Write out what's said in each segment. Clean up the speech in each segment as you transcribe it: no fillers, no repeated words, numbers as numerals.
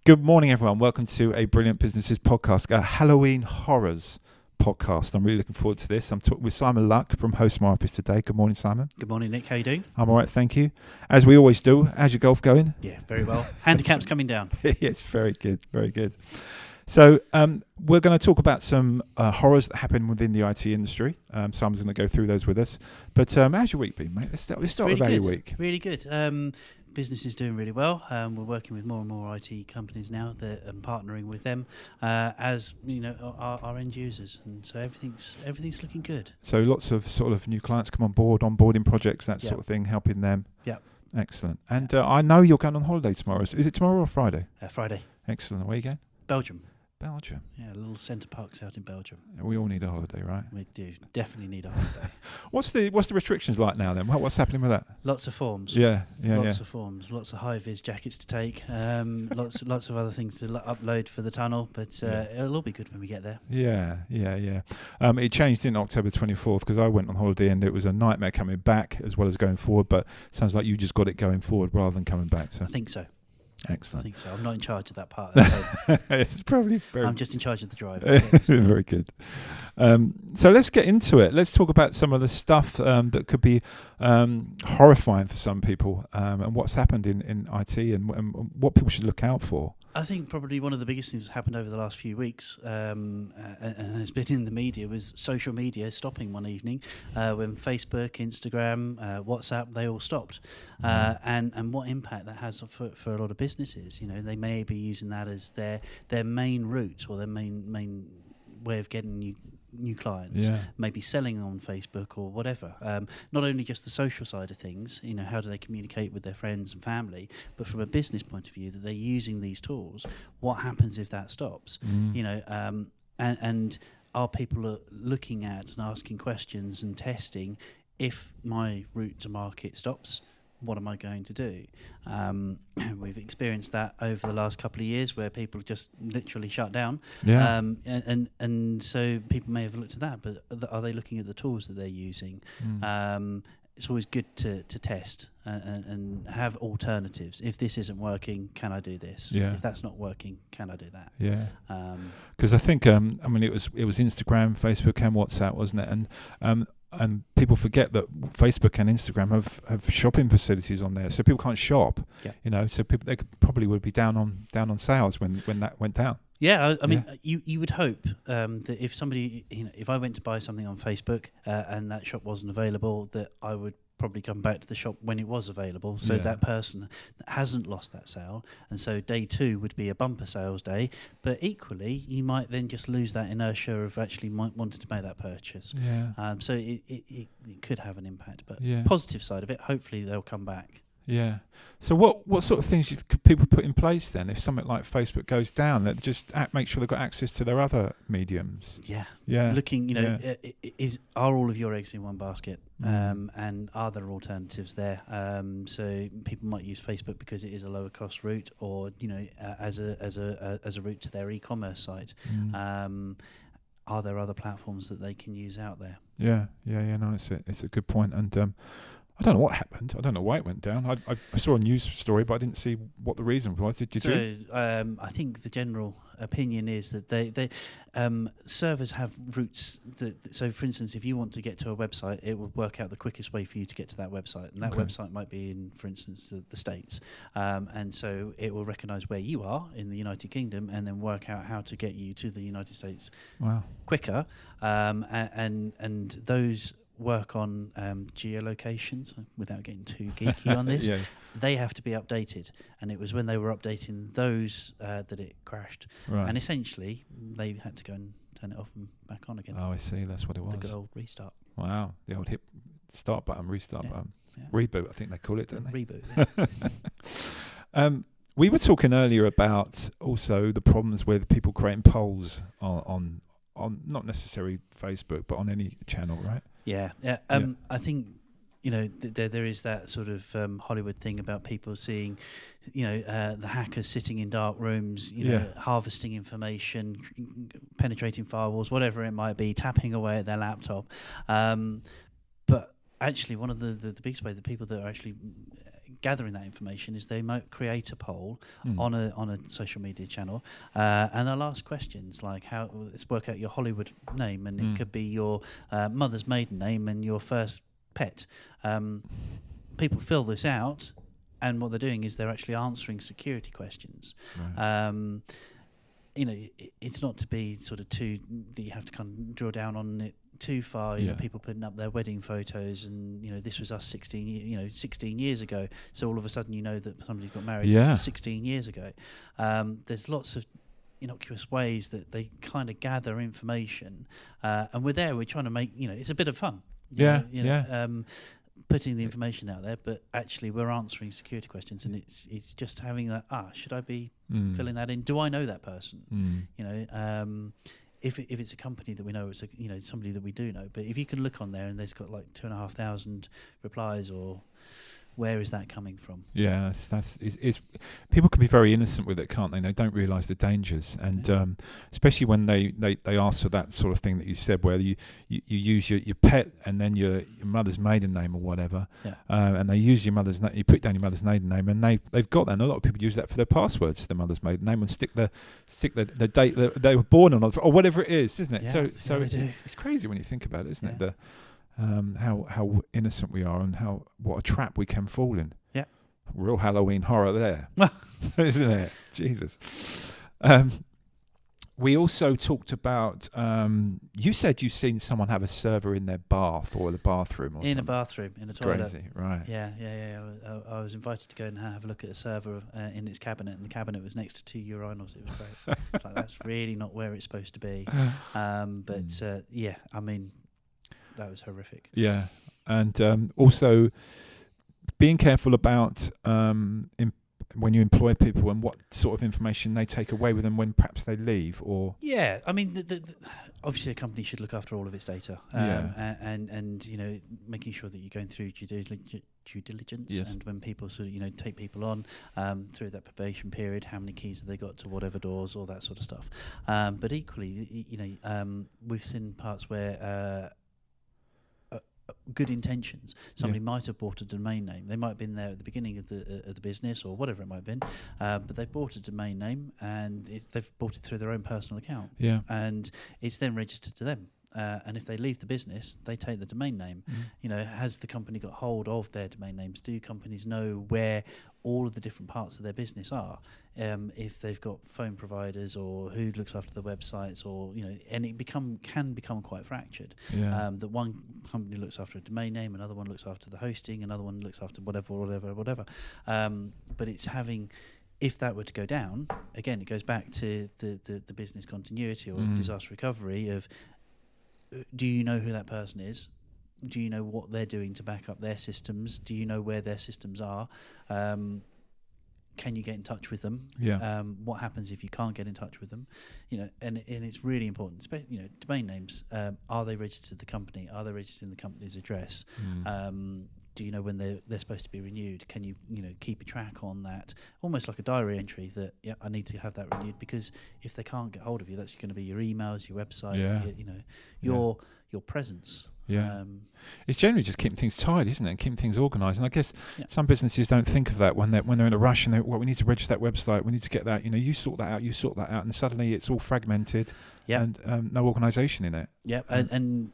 Good morning, everyone. Welcome to a Brilliant Businesses podcast, a Halloween horrors podcast. I'm really looking forward to this. I'm talking with Simon Luck from Host My Office today. Good morning, Simon. Good morning, Nick. How you doing? I'm all right, thank you. As we always do, how's your golf going? Yeah, very well. Handicap's coming down. Yes, very good, very good. So we're going to talk about some horrors that happen within the IT industry. Simon's going to go through those with us. But how's your week been, mate? Let's start really with your good. week. Really good. Business is doing really well. We're working with more and more IT companies now that partnering with them as our end users, and so everything's looking good. So lots of sort of new clients come on board, onboarding projects, that sort of thing, helping them. Yep. Excellent. And I know you're going on holiday tomorrow. Is it tomorrow or Friday? Friday. Excellent. Where are you going? Belgium. Belgium. Yeah, little centre parks out in Belgium. We all need a holiday, right? We do definitely need a holiday. What's the restrictions like now then? What's happening with that? Lots of forms. Lots of forms. Lots of high-vis jackets to take. Lots of other things to upload for the tunnel. But it'll all be good when we get there. Yeah. It changed in October 24th because I went on holiday and it was a nightmare coming back as well as going forward. But it sounds like you just got it going forward rather than coming back. So I think so. Excellent. I think so. I'm not in charge of that part. It's probably very. I'm just in charge of the driver. Very good. So let's get into it. Let's talk about some of the stuff that could be horrifying for some people, and what's happened in IT, and what people should look out for. I think probably one of the biggest things that's happened over the last few weeks, and has been in the media, was social media stopping one evening when Facebook, Instagram, WhatsApp, they all stopped, and what impact that has for a lot of businesses. You know, they may be using that as their main route or their main way of getting new clients, maybe selling on Facebook or whatever. Not only just the social side of things, you know, how do they communicate with their friends and family, but from a business point of view, that they're using these tools. What happens if that stops? You know, and are people looking at and asking questions and testing, if my route to market stops, what am I going to do? We've experienced that over the last couple of years where people just literally shut down. And so people may have looked at that, but are they looking at the tools that they're using? It's always good to test and have alternatives. If this isn't working, can I do this? If that's not working, can I do that? Because I think it was Instagram, Facebook, and WhatsApp, wasn't it? And people forget that Facebook and Instagram have shopping facilities on there, so people can't shop. You know, so people probably would be down on sales when that went down. I mean, you would hope that if somebody, you know, if I went to buy something on Facebook and that shop wasn't available, that I would probably come back to the shop when it was available, so that person hasn't lost that sale, and so day 2 would be a bumper sales day. But equally, you might then just lose that inertia of actually wanting to make that purchase. So it could have an impact, but positive side of it, hopefully they'll come back. So what sort of things could people put in place then if something like Facebook goes down, that just make sure they've got access to their other mediums? Looking, you know, are all of your eggs in one basket, and are there alternatives there? So people might use Facebook because it is a lower cost route, or you know, as a route to their e-commerce site. Are there other platforms that they can use out there? No, it's a good point. And I don't know what happened. I don't know why it went down. I saw a news story, but I didn't see what the reason was. Did you? I think the general opinion is that they servers have routes. So, for instance, if you want to get to a website, it will work out the quickest way for you to get to that website, and that website might be in, for instance, the States, and so it will recognise where you are in the United Kingdom, and then work out how to get you to the United States quicker, and those work on geolocations. Without getting too geeky on this, they have to be updated, and it was when they were updating those that it crashed, and essentially they had to go and turn it off and back on again. Oh, I see. That's what it was. The good old restart. Wow, the old hit start button, restart button, reboot. I think they call it, don't they? Reboot. We were talking earlier about also the problems with people creating polls on not necessarily Facebook, but on any channel, right? I think, you know, there is that sort of Hollywood thing about people seeing, you know, the hackers sitting in dark rooms, you know, harvesting information, penetrating firewalls, whatever it might be, tapping away at their laptop. But actually, one of the biggest ways, the people that are actually gathering that information is they might create a poll on a social media channel, and they'll ask questions like, let's work out your Hollywood name, and it could be your mother's maiden name and your first pet. People fill this out, and what they're doing is they're actually answering security questions. Right. It's not to be sort of too that you have to kind of drill down on it too far. You know, people putting up their wedding photos, and this was us 16 years ago. So all of a sudden, that somebody got married 16 years ago. There's lots of innocuous ways that they kind of gather information, and we're trying to make it's a bit of fun. Putting the information out there, but actually we're answering security questions, and it's just having that. Should I be filling that in? Do I know that person? If it's a company that we know, it's somebody that we do know. But if you can look on there and there's got like 2,500 replies, or where is that coming from? Yeah, it's people can be very innocent with it, can't they? They don't realise the dangers, and especially when they ask for that sort of thing that you said, where you use your pet and then your mother's maiden name or whatever, and they use your mother's you put down your mother's maiden name, and they've got that. And a lot of people use that for their passwords, their mother's maiden name, and stick the date that they were born on, or whatever it is, isn't it? Yeah, so it's crazy when you think about it, isn't it? How innocent we are, and what a trap we can fall in. Yeah, real Halloween horror there, isn't it? Jesus. We also talked about. You said you've seen someone have a server in their bath or the bathroom, or in something. A bathroom, in a toilet. Crazy, right? Yeah. I was invited to go and have a look at a server in its cabinet, and the cabinet was next to 2 urinals. It was great. It's like, that's really not where it's supposed to be. I mean. That was horrific. Yeah, and also being careful about when you employ people and what sort of information they take away with them when perhaps they leave, or I mean, obviously a company should look after all of its data, and making sure that you're going through due diligence, and when people sort of take people on through that probation period, how many keys have they got to whatever doors, all that sort of stuff. But equally, we've seen parts where. Good intentions. Somebody might have bought a domain name. They might have been there at the beginning of the business, or whatever it might have been, but they've bought a domain name, and they've bought it through their own personal account. Yeah, and it's then registered to them. And if they leave the business, they take the domain name. Has the company got hold of their domain names? Do companies know where all of the different parts of their business are? If they've got phone providers, or who looks after the websites, or and it can become quite fractured. Yeah. That one company looks after a domain name, another one looks after the hosting, another one looks after whatever. But it's having. If that were to go down, again, it goes back to the business continuity or disaster recovery of. Do you know who that person is? Do you know what they're doing to back up their systems? Do you know where their systems are? Can you get in touch with them? Yeah. What happens if you can't get in touch with them? And it's really important. Domain names. Are they registered to the company? Are they registered in the company's address? Do you know when they're supposed to be renewed? Can you keep a track on that? Almost like a diary entry that I need to have that renewed, because if they can't get hold of you, that's going to be your emails, your website, your presence. Yeah, it's generally just keeping things tidy, isn't it? And keeping things organised. And I guess some businesses don't think of that when they're in a rush, and we need to register that website, we need to get that. You sort that out, and suddenly it's all fragmented. Yeah, and no organisation in it. Yeah, and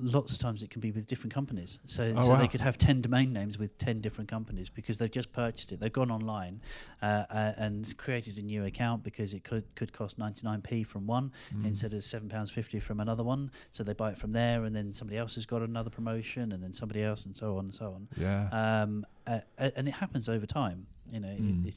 lots of times it can be with different companies. So they could have 10 domain names with 10 different companies because they've just purchased it. They've gone online and created a new account because it could cost 99p from one instead of £7.50 from another one. So they buy it from there, and then somebody else has got another promotion, and then somebody else, and so on and so on. Yeah. And it happens over time. It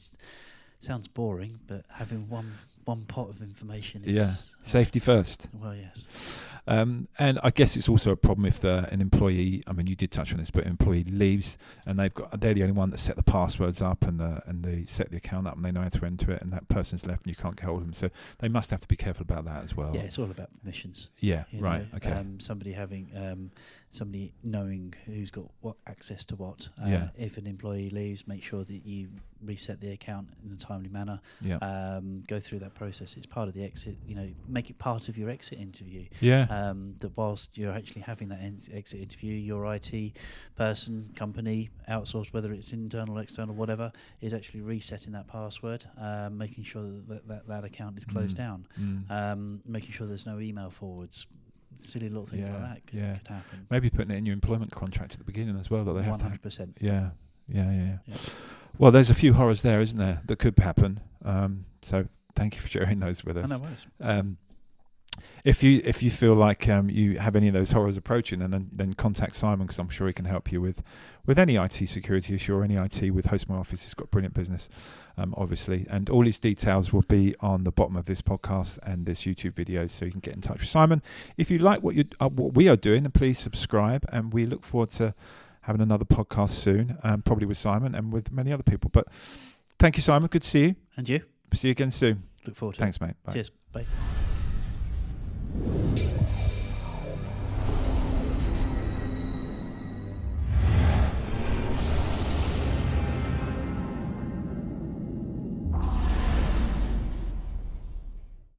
sounds boring, but having one pot of information is... safety first. Well, yes. And I guess it's also a problem if an employee, I mean, you did touch on this, but an employee leaves and they're the only one that set the passwords up and they set the account up and they know how to enter it, and that person's left and you can't get hold of them. So they must have to be careful about that as well. Yeah, it's all about permissions. Yeah, right. Okay. Somebody having... somebody knowing who's got what access to what. If an employee leaves, make sure that you reset the account in a timely manner. Yeah. Go through that process. It's part of the exit. Make it part of your exit interview. Yeah. That whilst you're actually having that exit interview, your IT person, company, outsourced, whether it's internal, external, whatever, is actually resetting that password, making sure that account is closed down, making sure there's no email forwards. Silly little things like that could happen. Maybe putting it in your employment contract at the beginning as well, that they have 100%. Yeah. Well, there's a few horrors there, isn't there, that could happen. So thank you for sharing those with us. No worries. If you feel like you have any of those horrors approaching, then contact Simon, because I'm sure he can help you with any IT security issue or any IT with Host My Office. He's got brilliant business, obviously, and all his details will be on the bottom of this podcast and this YouTube video, so you can get in touch with Simon. If you like what we are doing, then please subscribe, and we look forward to having another podcast soon, probably with Simon and with many other people. But thank you, Simon. Good to see you. And you. See you again soon. Look forward to Thanks, it. mate. Bye. Cheers. Bye.